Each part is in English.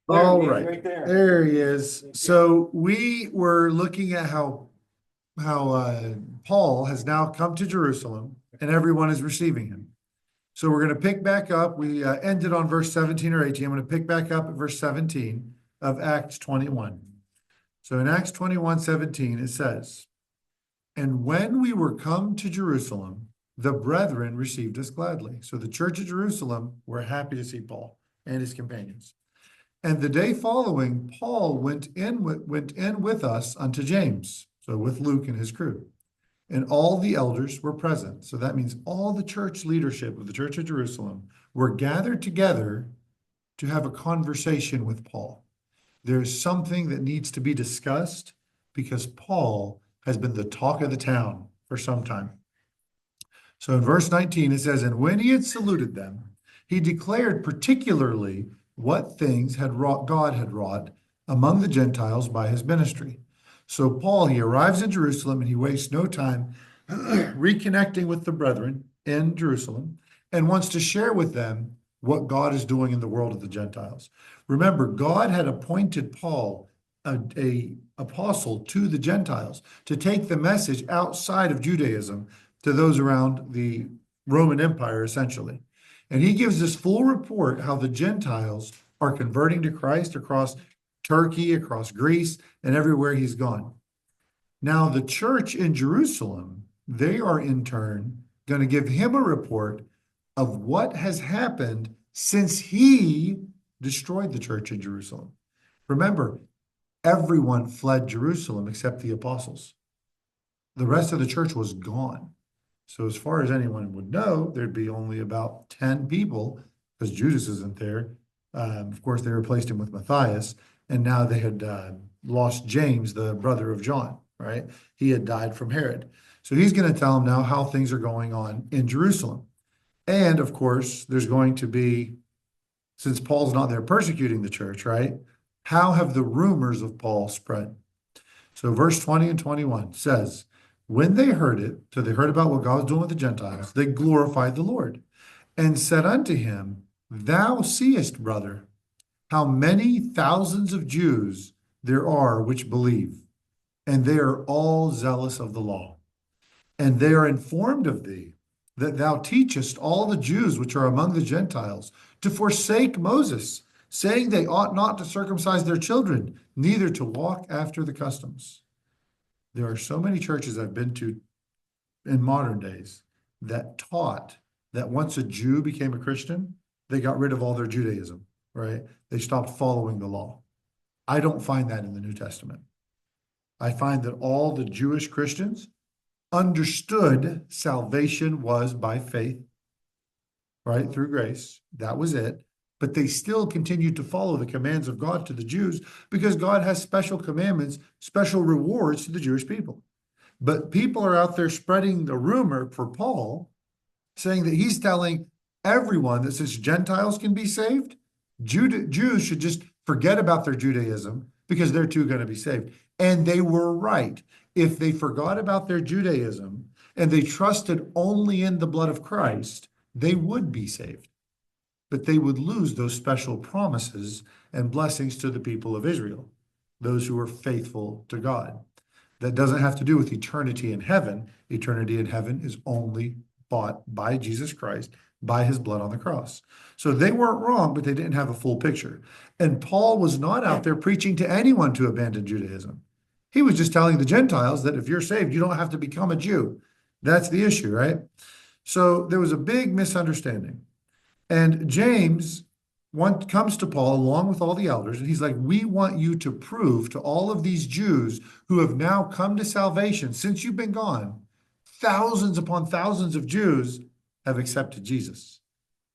All right, there he is. So we were looking at how Paul has now come to Jerusalem and everyone is receiving him. So we're going to pick back up. We ended on verse 17 or 18. I'm going to pick back up at verse 17 of Acts 21. So in Acts 21:17, it says, "And when we were come to Jerusalem, the brethren received us gladly." So the church of Jerusalem were happy to see Paul and his companions. "And the day following, Paul went in with us unto James," so with Luke and his crew, "and all the elders were present." So that means all the church leadership of the church of Jerusalem were gathered together to have a conversation with Paul. There's something that needs to be discussed because Paul has been the talk of the town for some time. So in verse 19, it says, "And when he had saluted them, he declared particularly what things God had wrought among the Gentiles by his ministry." So Paul, he arrives in Jerusalem and he wastes no time reconnecting with the brethren in Jerusalem and wants to share with them what God is doing in the world of the Gentiles. Remember, God had appointed Paul a apostle to the Gentiles to take the message outside of Judaism to those around the Roman Empire, essentially. And he gives this full report how the Gentiles are converting to Christ across Turkey, across Greece, and everywhere he's gone. Now, the church in Jerusalem, they are in turn going to give him a report of what has happened since he destroyed the church in Jerusalem. Remember, everyone fled Jerusalem except the apostles. The rest of the church was gone. So as far as anyone would know, there'd be only about 10 people because Judas isn't there. Of course, they replaced him with Matthias, and now they had lost James, the brother of John, right? He had died from Herod. So he's going to tell them now how things are going on in Jerusalem. And of course, there's going to be, since Paul's not there persecuting the church, right? How have the rumors of Paul spread? So verse 20 and 21 says, "When they heard it," so they heard about what God was doing with the Gentiles, "they glorified the Lord and said unto him, Thou seest, brother, how many thousands of Jews there are which believe, and they are all zealous of the law. And they are informed of thee, that thou teachest all the Jews which are among the Gentiles to forsake Moses, saying they ought not to circumcise their children, neither to walk after the customs." There are so many churches I've been to in modern days that taught that once a Jew became a Christian, they got rid of all their Judaism, right? They stopped following the law. I don't find that in the New Testament. I find that all the Jewish Christians understood salvation was by faith, right, through grace. That was it. But they still continued to follow the commands of God to the Jews because God has special commandments, special rewards to the Jewish people. But people are out there spreading the rumor for Paul, saying that he's telling everyone that since Gentiles can be saved, Jews should just forget about their Judaism because they're too going to be saved. And they were right. If they forgot about their Judaism and they trusted only in the blood of Christ, they would be saved. But they would lose those special promises and blessings to the people of Israel, those who were faithful to God. That doesn't have to do with eternity in heaven. Eternity in heaven is only bought by Jesus Christ, by his blood on the cross. So they weren't wrong, but they didn't have a full picture. And Paul was not out there preaching to anyone to abandon Judaism. He was just telling the Gentiles that if you're saved, you don't have to become a Jew. That's the issue, right? So there was a big misunderstanding. And James comes to Paul along with all the elders, and he's like, "We want you to prove to all of these Jews who have now come to salvation since you've been gone, thousands upon thousands of Jews have accepted Jesus.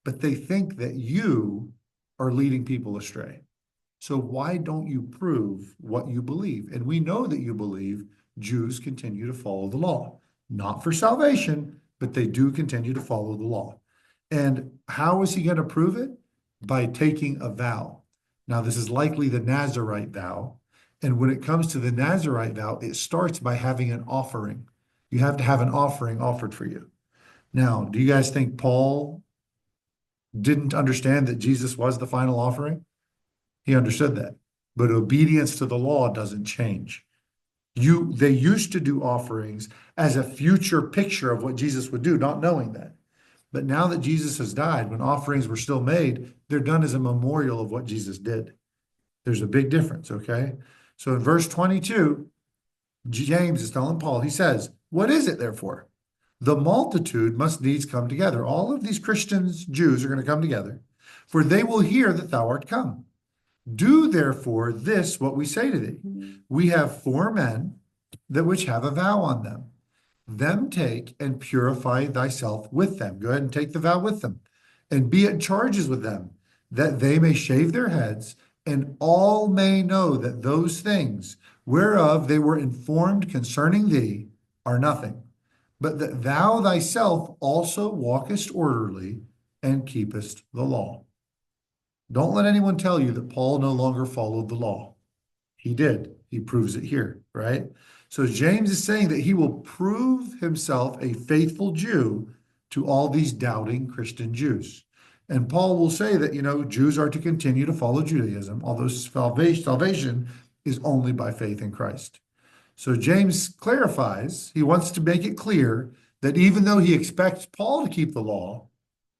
But they think that you are leading people astray. So why don't you prove what you believe?" And we know that you believe Jews continue to follow the law, not for salvation, but they do continue to follow the law. And how is he going to prove it? By taking a vow. Now, this is likely the Nazirite vow. And when it comes to the Nazirite vow, it starts by having an offering. You have to have an offering offered for you. Now, do you guys think Paul didn't understand that Jesus was the final offering? He understood that. But obedience to the law doesn't change. They used to do offerings as a future picture of what Jesus would do, not knowing that. But now that Jesus has died, when offerings were still made, they're done as a memorial of what Jesus did. There's a big difference, okay? So in verse 22, James is telling Paul, he says, "What is it, therefore? The multitude must needs come together." All of these Christians, Jews, are going to come together, "for they will hear that thou art come. Do therefore this what we say to thee. We have 4 men that which have a vow on them. Them take and purify thyself with them." Go ahead and take the vow with them. "And be at charges with them, that they may shave their heads, and all may know that those things whereof they were informed concerning thee are nothing, but that thou thyself also walkest orderly and keepest the law." Don't let anyone tell you that Paul no longer followed the law. He did. He proves it here, right? So James is saying that he will prove himself a faithful Jew to all these doubting Christian Jews. And Paul will say that, Jews are to continue to follow Judaism, although salvation is only by faith in Christ. So James clarifies, he wants to make it clear that even though he expects Paul to keep the law,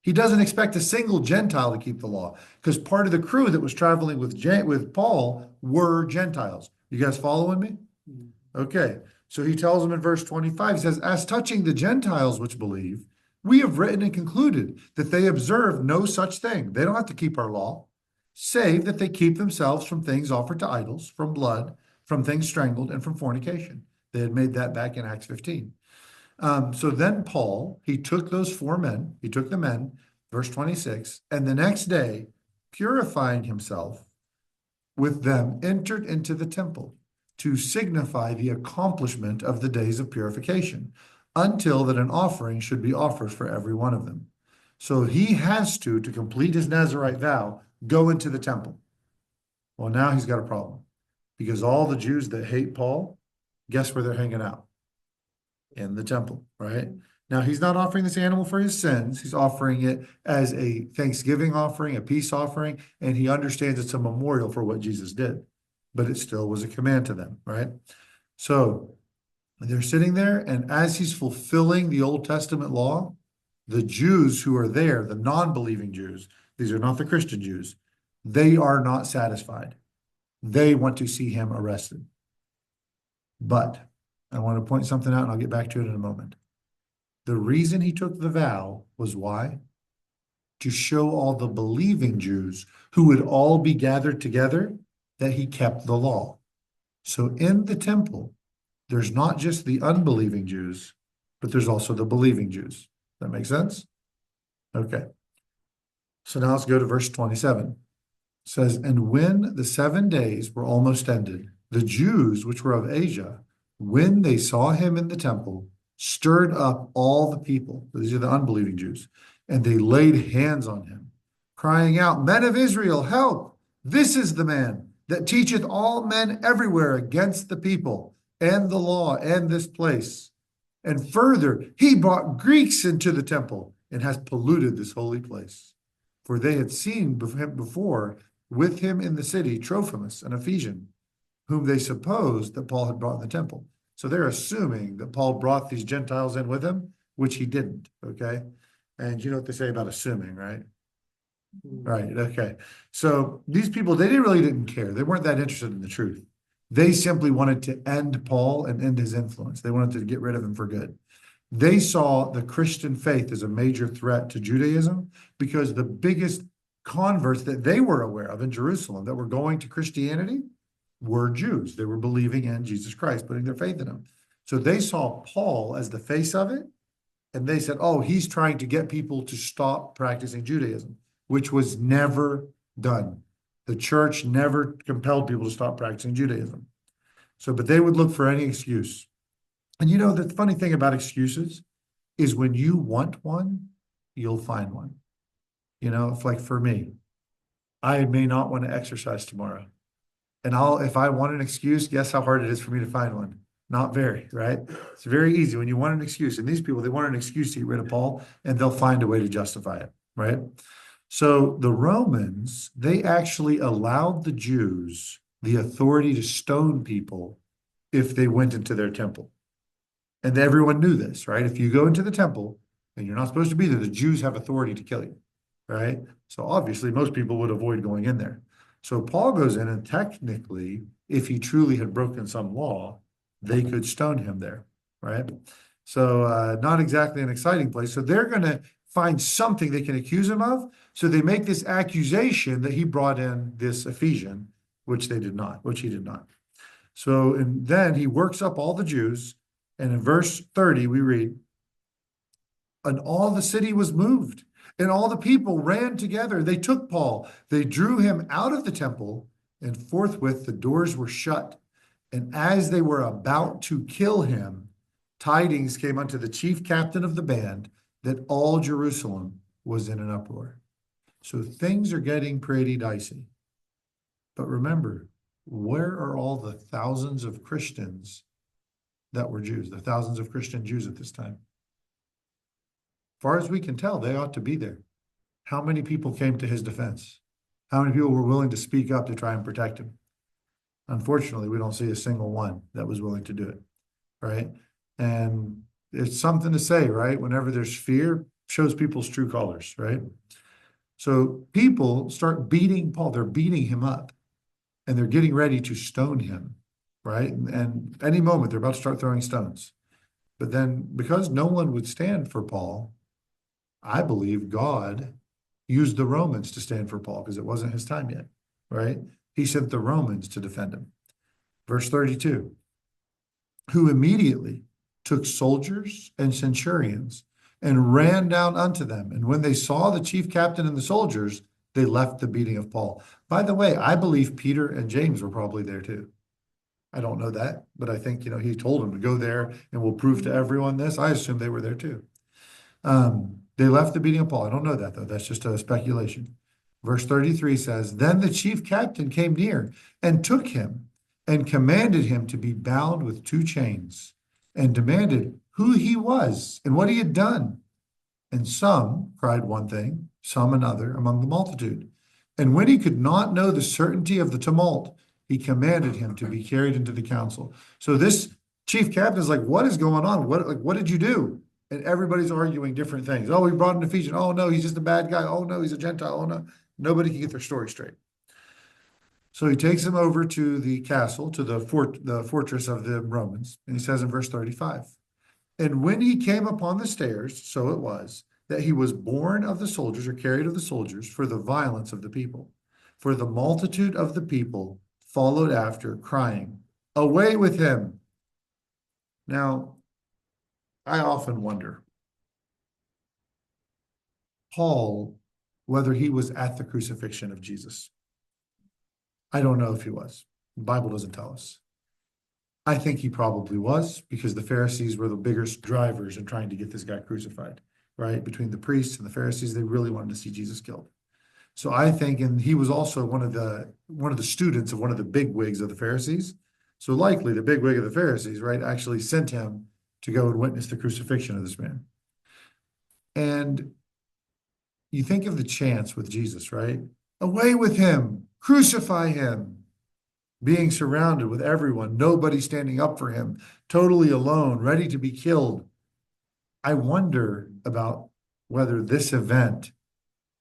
he doesn't expect a single Gentile to keep the law, because part of the crew that was traveling with Paul were Gentiles. You guys following me? Okay. So he tells them in verse 25, he says, "As touching the Gentiles which believe, we have written and concluded that they observe no such thing." They don't have to keep our law, save that they keep themselves from things offered to idols, from blood, from things strangled, and from fornication. They had made that back in Acts 15. So then Paul, he took those 4 men, he took the men, verse 26, "and the next day, purifying himself with them, entered into the temple to signify the accomplishment of the days of purification, until that an offering should be offered for every one of them." So he has to complete his Nazirite vow, go into the temple. Well, now he's got a problem, because all the Jews that hate Paul, guess where they're hanging out? In the temple, right? Now, he's not offering this animal for his sins. He's offering it as a thanksgiving offering, a peace offering, and he understands it's a memorial for what Jesus did. But it still was a command to them, right? So they're sitting there, and as he's fulfilling the Old Testament law, the Jews who are there, the non-believing Jews, these are not the Christian Jews, they are not satisfied. They want to see him arrested. But I want to point something out, and I'll get back to it in a moment. The reason he took the vow was why? To show all the believing Jews who would all be gathered together that he kept the law. So in the temple, there's not just the unbelieving Jews, but there's also the believing Jews. That make sense? Okay. So now let's go to verse 27. It says, "And when the 7 days were almost ended, the Jews which were of Asia, when they saw him in the temple, stirred up all the people," these are the unbelieving Jews, "and they laid hands on him, crying out, 'Men of Israel, help! This is the man that teacheth all men everywhere against the people and the law and this place. And further, he brought Greeks into the temple and has polluted this holy place.' For they had seen him before with him in the city Trophimus, an Ephesian, whom they supposed that Paul had brought in the temple." So they're assuming that Paul brought these Gentiles in with him, which he didn't, okay? And you know what they say about assuming, right? Right, okay. So these people, they didn't care. They weren't that interested in the truth. They simply wanted to end Paul and end his influence. They wanted to get rid of him for good. They saw the Christian faith as a major threat to Judaism, because the biggest converts that they were aware of in Jerusalem that were going to Christianity were Jews. They were believing in Jesus Christ, putting their faith in him. So they saw Paul as the face of it, and they said, "Oh, he's trying to get people to stop practicing Judaism," which was never done. The church never compelled people to stop practicing Judaism. So, but they would look for any excuse. And the funny thing about excuses is when you want one, you'll find one. If like for me, I may not want to exercise tomorrow. And if I want an excuse, guess how hard it is for me to find one? Not very, right? It's very easy when you want an excuse. And these people, they want an excuse to get rid of Paul, and they'll find a way to justify it, right? So the Romans, they actually allowed the Jews the authority to stone people if they went into their temple. And everyone knew this, right? If you go into the temple and you're not supposed to be there, the Jews have authority to kill you, right? So obviously, most people would avoid going in there. So Paul goes in, and technically, if he truly had broken some law, they could stone him there, right? So not exactly an exciting place. So they're going to find something they can accuse him of. So they make this accusation that he brought in this Ephesian, which they did not, which he did not. So, and then he works up all the Jews. And in verse 30, we read, and all the city was moved, and all the people ran together. They took Paul, they drew him out of the temple, and forthwith the doors were shut. And as they were about to kill him, tidings came unto the chief captain of the band that all Jerusalem was in an uproar. So things are getting pretty dicey. But remember, where are all the thousands of Christians that were Jews, the thousands of Christian Jews at this time? Far as we can tell, they ought to be there. How many people came to his defense? How many people were willing to speak up to try and protect him? Unfortunately, we don't see a single one that was willing to do it, right? And it's something to say, right? Whenever there's fear, shows people's true colors, right? So people start beating Paul. They're beating him up, and they're getting ready to stone him, right? And any moment, they're about to start throwing stones. But then, because no one would stand for Paul, I believe God used the Romans to stand for Paul because it wasn't his time yet, right? He sent the Romans to defend him. Verse 32, who immediately took soldiers and centurions and ran down unto them. And when they saw the chief captain and the soldiers, they left the beating of Paul. By the way, I believe Peter and James were probably there too. I don't know that, but I think, he told them to go there and we'll prove to everyone this. I assume they were there too. They left the beating of Paul. I don't know that though. That's just a speculation. Verse 33 says, then the chief captain came near and took him and commanded him to be bound with two chains and demanded who he was and what he had done. And some cried one thing, some another among the multitude. And when he could not know the certainty of the tumult, he commanded him to be carried into the council. So this chief captain is like, what is going on? What did you do? And everybody's arguing different things. Oh, we brought an Ephesian. Oh, no, he's just a bad guy. Oh, no, he's a Gentile. Oh, no. Nobody can get their story straight. So he takes him over to the castle, to the fortress of the Romans. And he says in verse 35, and when he came upon the stairs, so it was, that he was borne of the soldiers or carried of the soldiers for the violence of the people. For the multitude of the people followed after, crying, away with him. Now, I often wonder, Paul, whether he was at the crucifixion of Jesus. I don't know if he was. The Bible doesn't tell us. I think he probably was because the Pharisees were the biggest drivers in trying to get this guy crucified, right? Between the priests and the Pharisees, they really wanted to see Jesus killed. So I think, and he was also one of the students of one of the big wigs of the Pharisees. So likely the big wig of the Pharisees, right, actually sent him to go and witness the crucifixion of this man. And you think of the chants with Jesus, right? Away with him, crucify him, being surrounded with everyone, nobody standing up for him, totally alone, ready to be killed. I wonder about whether this event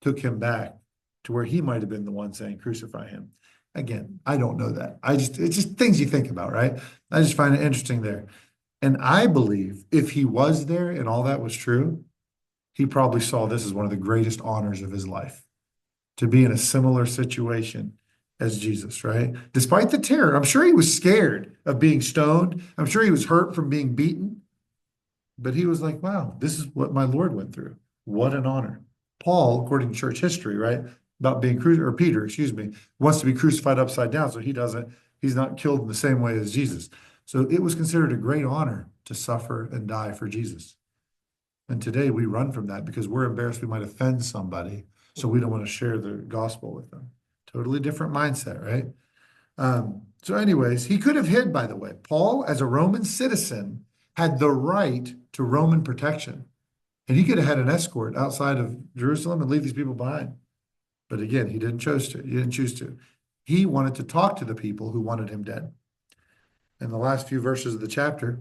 took him back to where he might have been the one saying, crucify him. Again, I don't know that. It's just things you think about, right? I just find it interesting there. And I believe if he was there and all that was true, he probably saw this as one of the greatest honors of his life, to be in a similar situation as Jesus, right? Despite the terror, I'm sure he was scared of being stoned. I'm sure he was hurt from being beaten. But he was like, wow, this is what my Lord went through. What an honor. Paul, according to church history, right, about being crucified, or Peter, excuse me, wants to be crucified upside down. So he's not killed in the same way as Jesus. So it was considered a great honor to suffer and die for Jesus. And today we run from that because we're embarrassed we might offend somebody. So we don't want to share the gospel with them. Totally different mindset, right? So anyways, he could have hid, by the way. Paul, as a Roman citizen, had the right to Roman protection. And he could have had an escort outside of Jerusalem and leave these people behind. But again, he didn't choose to. He didn't choose to. He wanted to talk to the people who wanted him dead. In the last few verses of the chapter,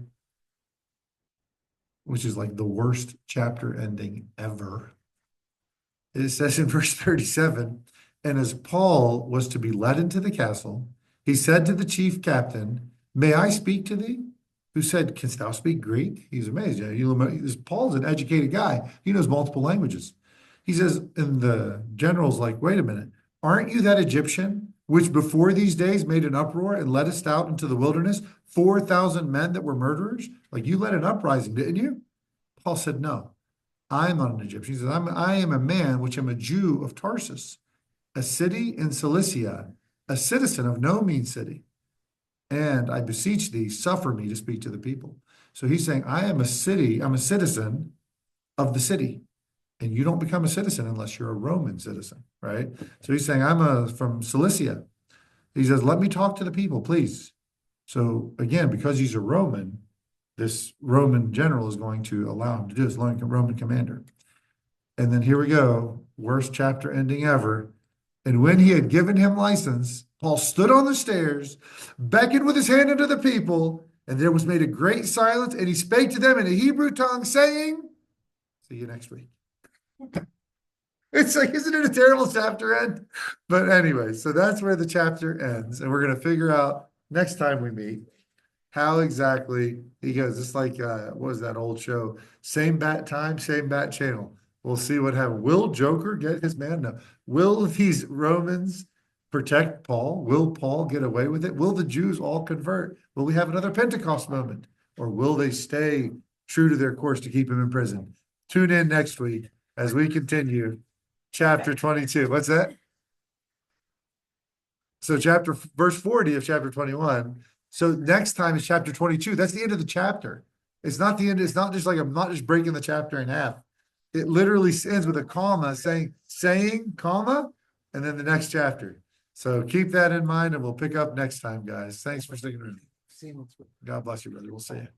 which is like the worst chapter ending ever, it says in verse 37, and as Paul was to be led into the castle, he said to the chief captain, may I speak to thee? Who said, canst thou speak Greek? He's amazed. Paul's an educated guy. He knows multiple languages. He says, and the general's like, wait a minute, aren't you that Egyptian, which before these days made an uproar and led us out into the wilderness, 4,000 men that were murderers? Like you led an uprising, didn't you? Paul said, no, I'm not an Egyptian. He says, I am a man which am a Jew of Tarsus, a city in Cilicia, a citizen of no mean city. And I beseech thee, suffer me to speak to the people. So he's saying, I'm a citizen of the city. And you don't become a citizen unless you're a Roman citizen, right? So he's saying, from Cilicia. He says, let me talk to the people, please. So again, because he's a Roman, this Roman general is going to allow him to do this, Roman commander. And then here we go, worst chapter ending ever. And when he had given him license, Paul stood on the stairs, beckoned with his hand unto the people, and there was made a great silence, and he spake to them in a Hebrew tongue, saying, see you next week. It's like, isn't it a terrible chapter end? But anyway, so that's where the chapter ends. And we're going to figure out next time we meet how exactly he goes. It's like, what was that old show? Same bat time, same bat channel. We'll see what happens. Will Joker get his man? No. Will these Romans protect Paul? Will Paul get away with it? Will the Jews all convert? Will we have another Pentecost moment? Or will they stay true to their course to keep him in prison? Tune in next week as we continue chapter 22. What's that? So verse 40 of chapter 21. So next time is chapter 22. That's the end of the chapter. It's not the end. It's not just like I'm not just breaking the chapter in half. It literally ends with a comma saying comma, and then the next chapter. So keep that in mind, and we'll pick up next time, guys. Thanks for sticking with me. God bless you, brother. We'll see you.